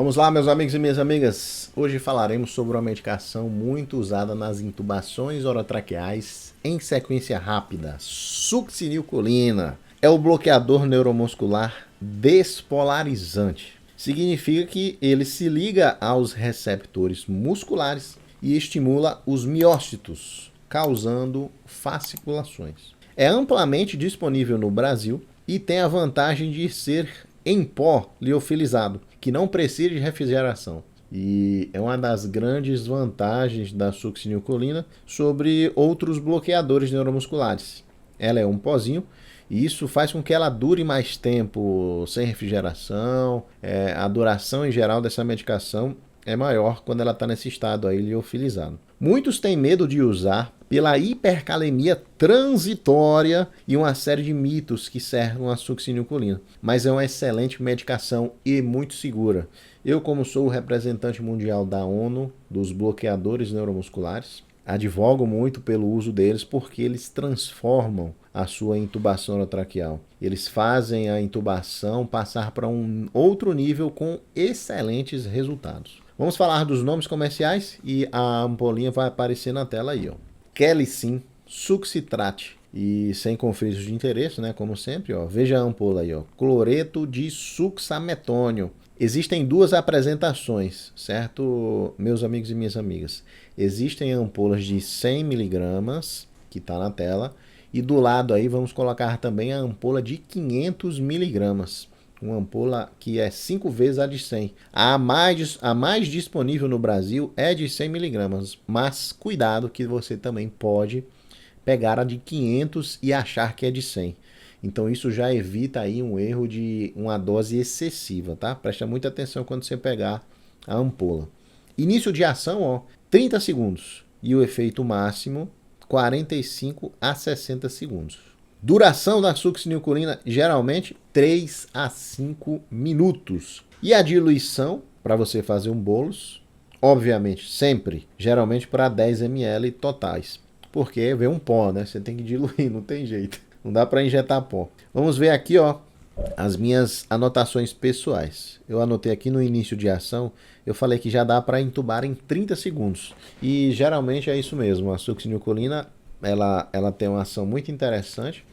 Vamos lá, meus amigos e minhas amigas. Hoje falaremos sobre uma medicação muito usada nas intubações orotraqueais em sequência rápida, succinilcolina. É o bloqueador neuromuscular despolarizante. Significa que ele se liga aos receptores musculares e estimula os miócitos, causando fasciculações. É amplamente disponível no Brasil e tem a vantagem de ser em pó liofilizado, que não precisa de refrigeração. E é uma das grandes vantagens da succinilcolina sobre outros bloqueadores neuromusculares. Ela é um pozinho e isso faz com que ela dure mais tempo sem refrigeração. A duração em geral dessa medicação é maior quando ela está nesse estado aí liofilizado. Muitos têm medo de usar pela hipercalemia transitória e uma série de mitos que cercam a succinilcolina, mas é uma excelente medicação e muito segura. Eu, como sou o representante mundial da ONU dos bloqueadores neuromusculares, advogo muito pelo uso deles porque eles transformam a sua intubação orotraqueal. Eles fazem a intubação passar para um outro nível com excelentes resultados. Vamos falar dos nomes comerciais e a ampolinha vai aparecer na tela aí, ó. Kelicin, Succitrate. E sem conflitos de interesse, né? Como sempre, ó. Veja a ampola aí, ó. Cloreto de succinilmetônio. Existem duas apresentações, certo, meus amigos e minhas amigas? Existem ampolas de 100 miligramas, que está na tela, e do lado aí vamos colocar também a ampola de 500 miligramas. Uma ampola que é 5 vezes a de 100. A mais disponível no Brasil é de 100 miligramas, mas cuidado que você também pode pegar a de 500 e achar que é de 100. Então isso já evita aí um erro de uma dose excessiva, tá? Presta muita atenção quando você pegar a ampola. Início de ação, ó, 30 segundos. E o efeito máximo, 45 a 60 segundos. Duração da succinilcolina, geralmente 3 a 5 minutos. E a diluição, para você fazer um bolos, obviamente, sempre, geralmente para 10 ml totais. Porque vem um pó, né? Você tem que diluir, não tem jeito. Não dá para injetar pó. Vamos ver aqui, ó, as minhas anotações pessoais. Eu anotei aqui no início de ação, eu falei que já dá para intubar em 30 segundos. E geralmente é isso mesmo. A succinilcolina, ela tem uma ação muito interessante.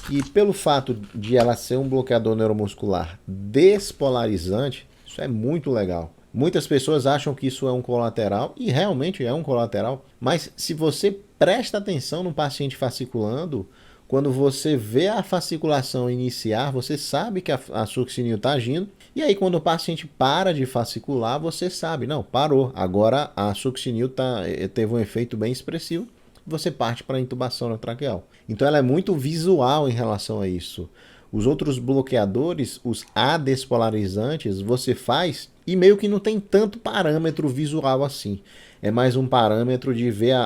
E pelo fato de ela ser um bloqueador neuromuscular despolarizante, isso é muito legal. Muitas pessoas acham que isso é um colateral, e realmente é um colateral, mas se você presta atenção no paciente fasciculando, quando você vê a fasciculação iniciar, você sabe que a succinil está agindo, e aí quando o paciente para de fascicular, você sabe, não, parou, agora a succinil teve um efeito bem expressivo, você parte para a intubação orotraqueal. Então ela é muito visual em relação a isso. Os outros bloqueadores, os adespolarizantes, você faz e meio que não tem tanto parâmetro visual assim. É mais um parâmetro de ver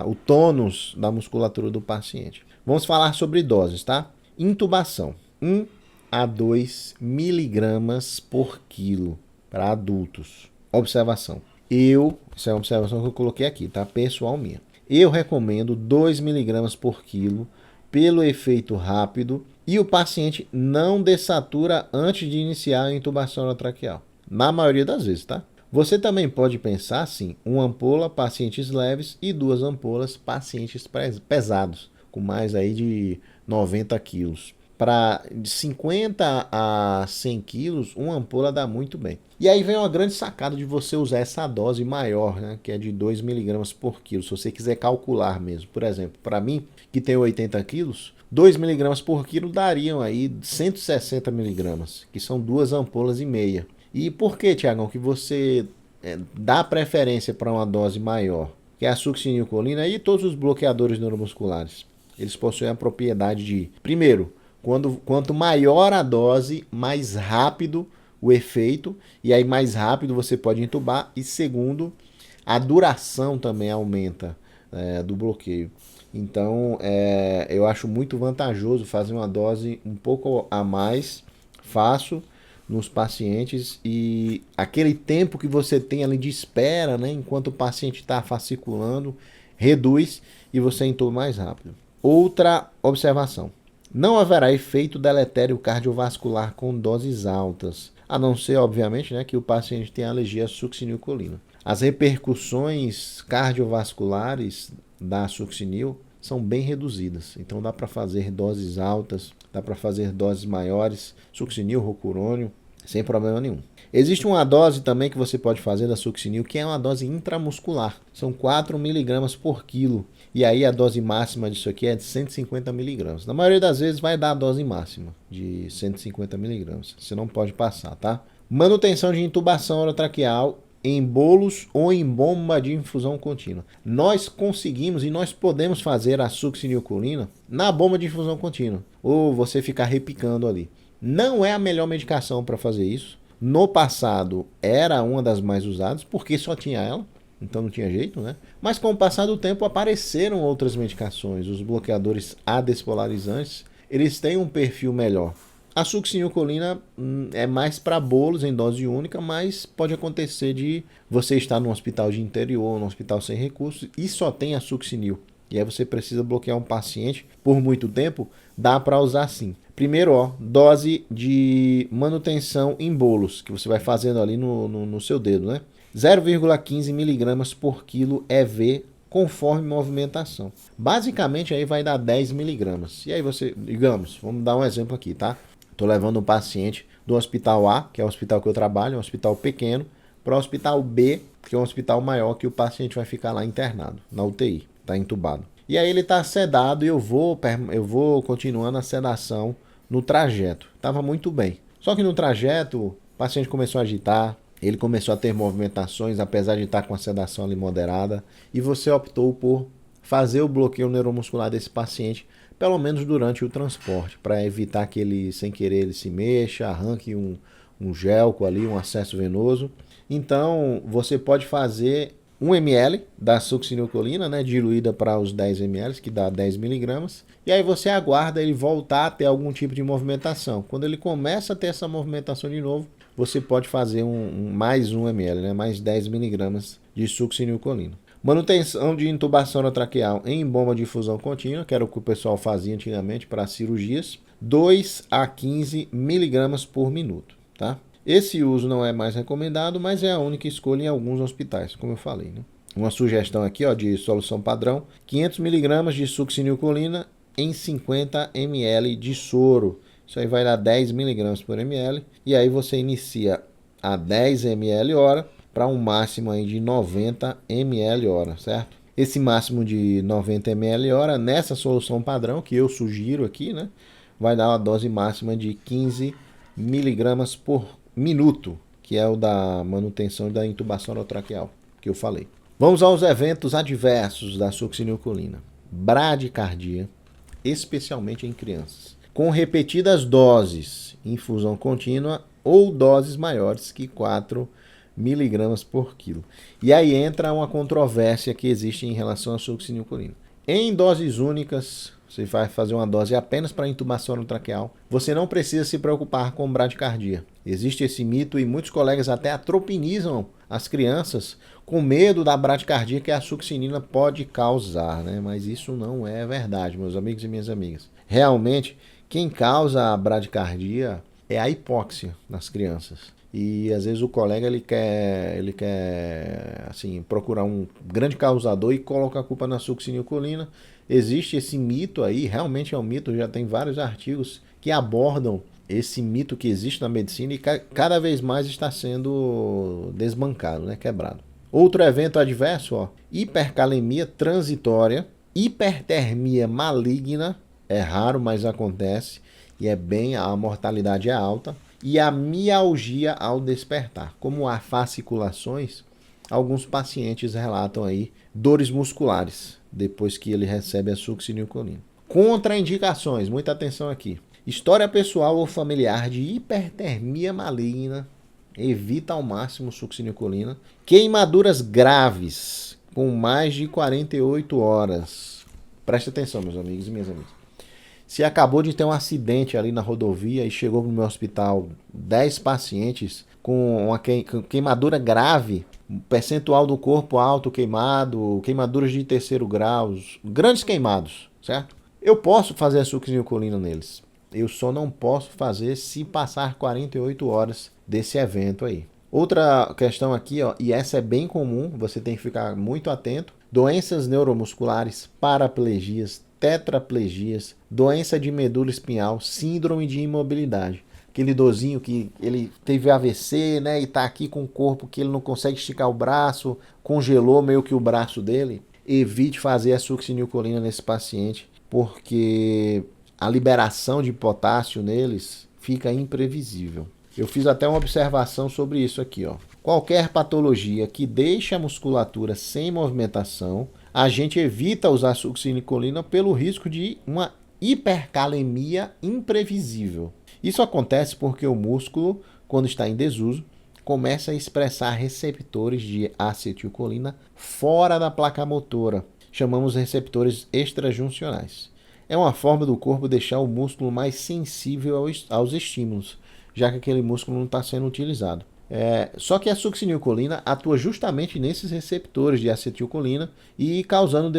o tônus da musculatura do paciente. Vamos falar sobre doses, tá? Intubação, 1 a 2 miligramas por quilo para adultos. Observação. Isso é uma observação que eu coloquei aqui, tá? Pessoal minha. Eu recomendo 2 miligramas por quilo pelo efeito rápido e o paciente não dessatura antes de iniciar a intubação orotraqueal. Na maioria das vezes, tá? Você também pode pensar assim, uma ampola pacientes leves e 2 ampolas pacientes pesados, com mais aí de 90 quilos. Para de 50 a 100 quilos, uma ampola dá muito bem. E aí vem uma grande sacada de você usar essa dose maior, né, que é de 2 miligramas por quilo, se você quiser calcular mesmo. Por exemplo, para mim, que tenho 80 quilos, 2 miligramas por quilo dariam aí 160 miligramas, que são 2 ampolas e meia. E por que, Tiagão, que você dá preferência para uma dose maior? Que é a succinilcolina e todos os bloqueadores neuromusculares. Eles possuem a propriedade de, primeiro, quanto maior a dose, mais rápido o efeito, e aí mais rápido você pode intubar. E segundo, a duração também aumenta do bloqueio. Então, eu acho muito vantajoso fazer uma dose um pouco a mais, fácil, nos pacientes, e aquele tempo que você tem ali de espera, né, enquanto o paciente está fasciculando, reduz e você intuba mais rápido. Outra observação. Não haverá efeito deletério cardiovascular com doses altas. a não ser, obviamente, né, que o paciente tenha alergia à succinilcolina. As repercussões cardiovasculares da succinil são bem reduzidas, então dá para fazer doses altas, dá para fazer doses maiores, succinil, rocurônio, sem problema nenhum. Existe uma dose também que você pode fazer da succinil, que é uma dose intramuscular. São 4 mg por quilo. E aí a dose máxima disso aqui é de 150 mg. Na maioria das vezes vai dar a dose máxima de 150 mg. Você não pode passar, tá? Manutenção de intubação orotraqueal em bolos ou em bomba de infusão contínua. Nós conseguimos e nós podemos fazer a succinilcolina na bomba de infusão contínua. Ou você ficar repicando ali. Não é a melhor medicação para fazer isso. No passado era uma das mais usadas, porque só tinha ela, então não tinha jeito, né? Mas com o passar do tempo apareceram outras medicações. Os bloqueadores adespolarizantes, eles têm um perfil melhor. A succinilcolina é mais para bolos em dose única, mas pode acontecer de você estar num hospital de interior, num hospital sem recursos, e só tem a succinil. E aí você precisa bloquear um paciente por muito tempo, dá para usar sim. Primeiro, dose de manutenção em bolos, que você vai fazendo ali no seu dedo, né? 0,15 mg por quilo EV conforme movimentação. Basicamente aí vai dar 10 mg. E aí você, digamos, vamos dar um exemplo aqui, tá? Estou levando um paciente do hospital A, que é o hospital que eu trabalho, um hospital pequeno, para o hospital B, que é um hospital maior, que o paciente vai ficar lá internado, na UTI, está entubado. E aí ele está sedado e eu vou continuando a sedação no trajeto. Estava muito bem. Só que no trajeto, o paciente começou a agitar, ele começou a ter movimentações, apesar de estar com a sedação ali moderada, e você optou por fazer o bloqueio neuromuscular desse paciente, pelo menos durante o transporte, para evitar que ele, sem querer, ele se mexa, arranque um gelco ali, um acesso venoso. Então, você pode fazer 1 ml da succinilcolina, né, diluída para os 10 ml, que dá 10 mg, e aí você aguarda ele voltar a ter algum tipo de movimentação. Quando ele começa a ter essa movimentação de novo, você pode fazer mais 1 ml, né, mais 10 mg de succinilcolina. Manutenção de intubação orotraqueal em bomba de infusão contínua, que era o que o pessoal fazia antigamente para cirurgias, 2 a 15 mg por minuto, tá? Esse uso não é mais recomendado, mas é a única escolha em alguns hospitais, como eu falei, né? Uma sugestão aqui, de solução padrão, 500 mg de succinilcolina em 50 ml de soro. Isso aí vai dar 10 mg por ml, e aí você inicia a 10 ml hora para um máximo aí de 90 ml hora, certo? Esse máximo de 90 ml hora, nessa solução padrão que eu sugiro aqui, né, vai dar uma dose máxima de 15 mg por minuto, que é o da manutenção da intubação orotraqueal, que eu falei. Vamos aos eventos adversos da succinilcolina. Bradicardia, especialmente em crianças, com repetidas doses, infusão contínua ou doses maiores que 4 mg por quilo. E aí entra uma controvérsia que existe em relação à succinilcolina. Em doses únicas, você vai fazer uma dose apenas para intubação orotraqueal, você não precisa se preocupar com bradicardia. Existe esse mito e muitos colegas até atropinizam as crianças com medo da bradicardia que a succinina pode causar, né? Mas isso não é verdade, meus amigos e minhas amigas. Realmente, quem causa a bradicardia é a hipóxia nas crianças. E às vezes o colega ele quer assim, procurar um grande causador e coloca a culpa na succinilcolina. Existe esse mito aí, realmente é um mito, já tem vários artigos que abordam esse mito que existe na medicina e cada vez mais está sendo desbancado, né, quebrado. Outro evento adverso, hipercalemia transitória, hipertermia maligna, é raro, mas acontece, e a mortalidade é alta. E a mialgia ao despertar. Como há fasciculações, alguns pacientes relatam aí dores musculares depois que ele recebe a succinilcolina. Contraindicações, muita atenção aqui. História pessoal ou familiar de hipertermia maligna, evita ao máximo succinilcolina. Queimaduras graves com mais de 48 horas. Preste atenção, meus amigos e minhas amigas. Se acabou de ter um acidente ali na rodovia e chegou no meu hospital 10 pacientes com uma queimadura grave, percentual do corpo alto queimado, queimaduras de terceiro grau, grandes queimados, certo? Eu posso fazer a succinilcolina neles. Eu só não posso fazer se passar 48 horas desse evento aí. Outra questão aqui, ó, e essa é bem comum, você tem que ficar muito atento: doenças neuromusculares, paraplegias, tetraplegias, doença de medula espinhal, síndrome de imobilidade. Aquele idosinho que ele teve AVC, né, e tá aqui com o corpo que ele não consegue esticar o braço, congelou meio que o braço dele. Evite fazer a succinilcolina nesse paciente, porque a liberação de potássio neles fica imprevisível. Eu fiz até uma observação sobre isso aqui, ó. Qualquer patologia que deixe a musculatura sem movimentação, a gente evita usar succinilcolina pelo risco de uma hipercalemia imprevisível. Isso acontece porque o músculo, quando está em desuso, começa a expressar receptores de acetilcolina fora da placa motora. Chamamos receptores extrajuncionais. É uma forma do corpo deixar o músculo mais sensível aos estímulos, já que aquele músculo não está sendo utilizado. Só que a succinilcolina atua justamente nesses receptores de acetilcolina e causando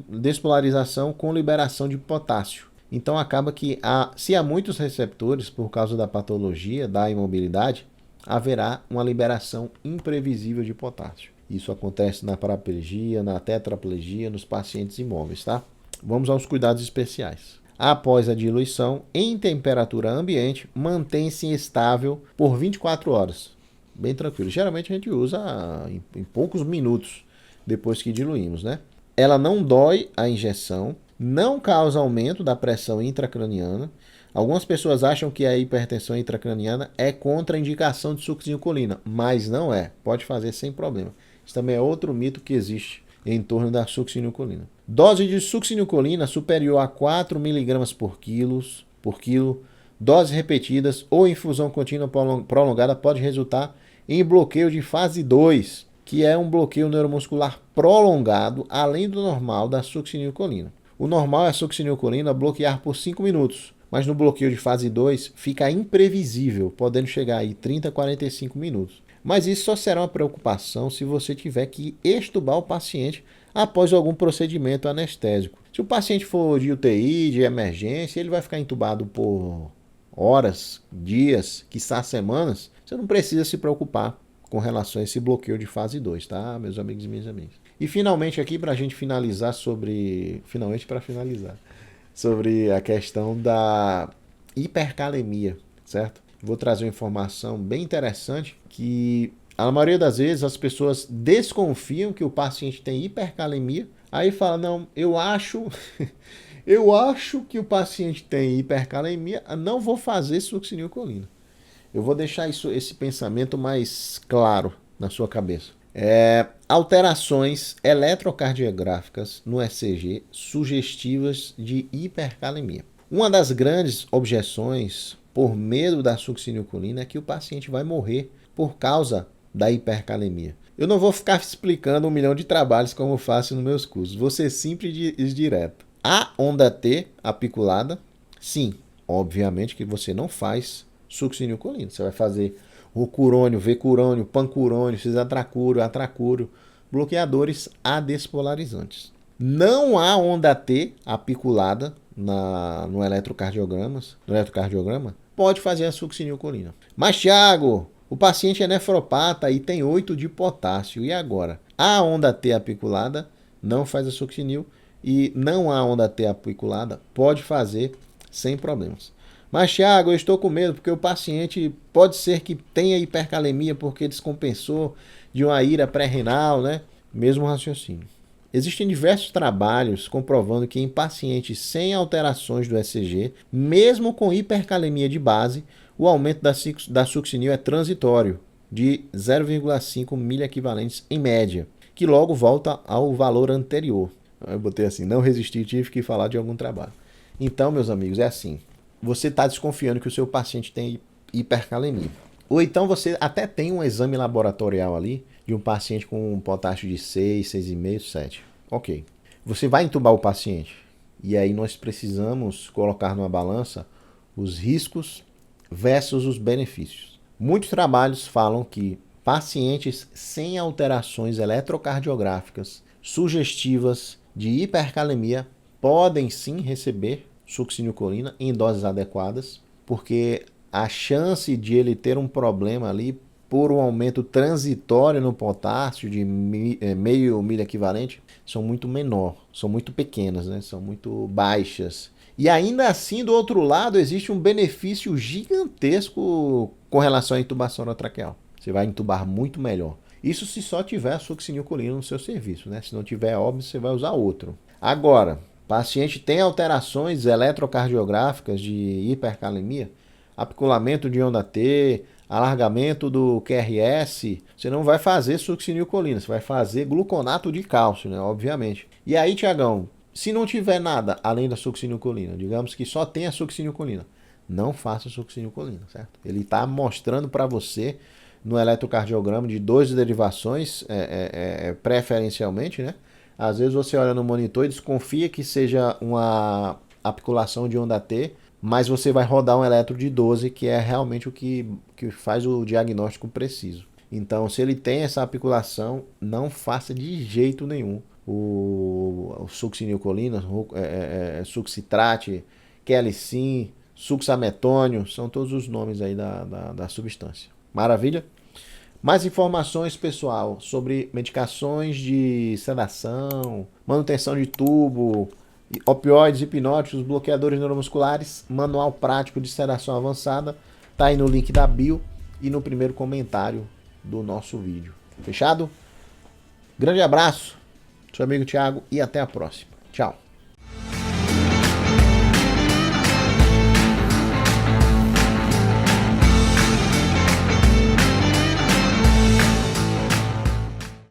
despolarização com liberação de potássio. Então acaba que se há muitos receptores por causa da patologia, da imobilidade, haverá uma liberação imprevisível de potássio. Isso acontece na paraplegia, na tetraplegia, nos pacientes imóveis, tá? Vamos aos cuidados especiais. Após a diluição, em temperatura ambiente, mantém-se estável por 24 horas. Bem tranquilo. Geralmente a gente usa em poucos minutos depois que diluímos, né? Ela não dói a injeção, não causa aumento da pressão intracraniana. Algumas pessoas acham que a hipertensão intracraniana é contraindicação de succinilcolina, mas não é. Pode fazer sem problema. Isso também é outro mito que existe em torno da succinilcolina. Dose de succinilcolina superior a 4 mg por quilo, doses repetidas ou infusão contínua prolongada pode resultar em bloqueio de fase 2, que é um bloqueio neuromuscular prolongado, além do normal da succinilcolina. O normal é a succinilcolina bloquear por 5 minutos, mas no bloqueio de fase 2 fica imprevisível, podendo chegar aí 30 a 45 minutos. Mas isso só será uma preocupação se você tiver que extubar o paciente após algum procedimento anestésico. Se o paciente for de UTI, de emergência, ele vai ficar entubado por horas, dias, quiçá semanas, você não precisa se preocupar com relação a esse bloqueio de fase 2, tá, meus amigos e minhas amigas? E finalmente aqui, para a gente finalizar sobre a questão da hipercalemia, certo? Vou trazer uma informação bem interessante que a maioria das vezes as pessoas desconfiam que o paciente tem hipercalemia, aí fala, não, eu acho que o paciente tem hipercalemia, não vou fazer succinilcolina. Eu vou deixar esse pensamento mais claro na sua cabeça. Alterações eletrocardiográficas no ECG sugestivas de hipercalemia. Uma das grandes objeções por medo da succinilcolina é que o paciente vai morrer por causa da hipercalemia. Eu não vou ficar explicando 1 milhão de trabalhos como eu faço nos meus cursos. Vou ser simples e direto. A onda T apiculada, sim, obviamente que você não faz succinilcolina. Você vai fazer rocurônio, vecurônio, pancurônio, cisatracúrio, atracúrio, bloqueadores adespolarizantes. Não há onda T apiculada no eletrocardiograma, pode fazer a succinilcolina. Mas, Thiago, o paciente é nefropata e tem 8 de potássio. E agora? A onda T apiculada não faz a succinil e não há onda T apiculada, pode fazer sem problemas. Mas, Thiago, eu estou com medo porque o paciente pode ser que tenha hipercalemia porque descompensou de uma ira pré-renal, né? Mesmo raciocínio. Existem diversos trabalhos comprovando que em pacientes sem alterações do ECG, mesmo com hipercalemia de base, o aumento da succinil é transitório, de 0,5 miliequivalentes em média, que logo volta ao valor anterior. Eu botei assim, não resisti, tive que falar de algum trabalho. Então, meus amigos, é assim, você está desconfiando que o seu paciente tem hipercalemia. Ou então você até tem um exame laboratorial ali de um paciente com um potássio de 6, 6,5, 7. Ok. Você vai entubar o paciente. E aí nós precisamos colocar numa balança os riscos versus os benefícios. Muitos trabalhos falam que pacientes sem alterações eletrocardiográficas sugestivas de hipercalemia podem sim receber succinilcolina em doses adequadas, porque a chance de ele ter um problema ali por um aumento transitório no potássio de meio milho equivalente são muito menor, são muito pequenas, né? São muito baixas. E ainda assim, do outro lado, existe um benefício gigantesco com relação à intubação orotraqueal. Você vai intubar muito melhor. Isso se só tiver succinilcolina no seu serviço, né? Se não tiver, óbvio, você vai usar outro. Agora, paciente tem alterações eletrocardiográficas de hipercalemia, apiculamento de onda T, alargamento do QRS, você não vai fazer succinilcolina, você vai fazer gluconato de cálcio, né? Obviamente. E aí, Tiagão, se não tiver nada além da succinilcolina, digamos que só tem a succinilcolina, não faça succinilcolina, certo? Ele está mostrando para você no eletrocardiograma de 2 derivações, preferencialmente, né? Às vezes você olha no monitor e desconfia que seja uma apiculação de onda T, mas você vai rodar um eletro de 12, que é realmente o que faz o diagnóstico preciso. Então, se ele tem essa apiculação, não faça de jeito nenhum o succinilcolina, succitrate, quelicin, succinilmetônio, são todos os nomes aí da substância. Maravilha? Mais informações, pessoal, sobre medicações de sedação, manutenção de tubo, opioides, hipnóticos, bloqueadores neuromusculares, manual prático de sedação avançada, tá aí no link da bio e no primeiro comentário do nosso vídeo. Fechado? Grande abraço, seu amigo Thiago, e até a próxima. Tchau.